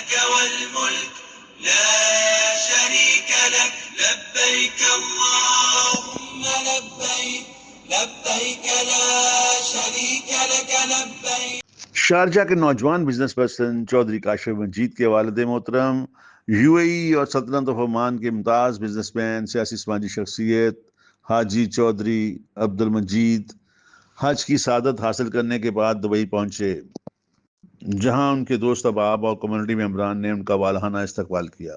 Luck वल मुल्क ला शरीक लक लब्बैक अल्लाहुम्मा लब्बैक लब्बैक ला शरीक लक लब्बैक। शारजा के नौजवान बिजनेस पर्सन चौधरी काशिफ मजीद के वालिद मोहतरम, यूएई और सल्तनत ऑफ ओमान के मुमताज़ बिजनेसमैन, सियासी समाजी शख्सियत हाजी चौधरी अब्दुल मजीद हज की सादत हासिल करने के बाद दुबई पहुंचे, जहां उनके दोस्त अहबाब और कम्युनिटी मेंबरान ने उनका वालहाना इस्तकबाल किया।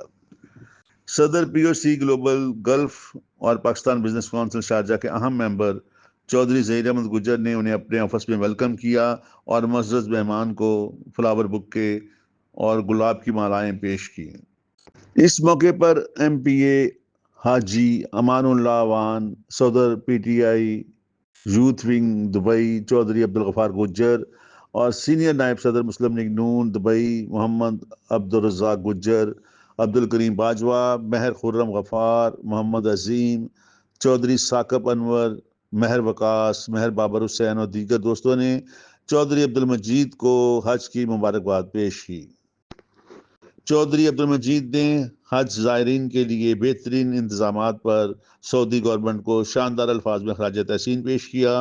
सदर पीओसी ग्लोबल गल्फ और पाकिस्तान बिजनेस काउंसिल शारजा के अहम मेंबर चौधरी ज़हीर अहमद गुज्जर ने उन्हें अपने ऑफिस में वेलकम किया और मुअज़्ज़ज़ मेहमान को फ्लावर बुके और गुलाब की मालाएं पेश की। इस मौके पर MPA हाजी अमानुल्लाह वान, सदर PTI youth wing Dubai Chaudhry Abdul Ghaffar Gujjar और सीनियर नायब सदर मुस्लिम लीग नून दुबई मोहम्मद अब्दुल रज़ाक गुज्जर, अब्दुल करीम बाजवा, महर खुर्रम गफार, मोहम्मद अजीम चौधरी, साकब अनवर, महर वकास, महर बाबर हुसैन और दीगर दोस्तों ने चौधरी अब्दुल मजीद को हज की मुबारकबाद पेश की। चौधरी अब्दुल मजीद ने हज ज़ायरीन के लिए बेहतरीन इंतजामात पर सऊदी गवर्नमेंट को शानदार अल्फाज में खराज तहसीन पेश किया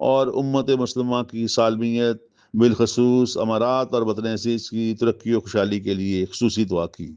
और उम्मत मुस्लिमा की सालमियत, बिलखसूस अमारात और वतन अज़ीज़ की तरक्की और खुशहाली के लिए खुसूसी दुआ की।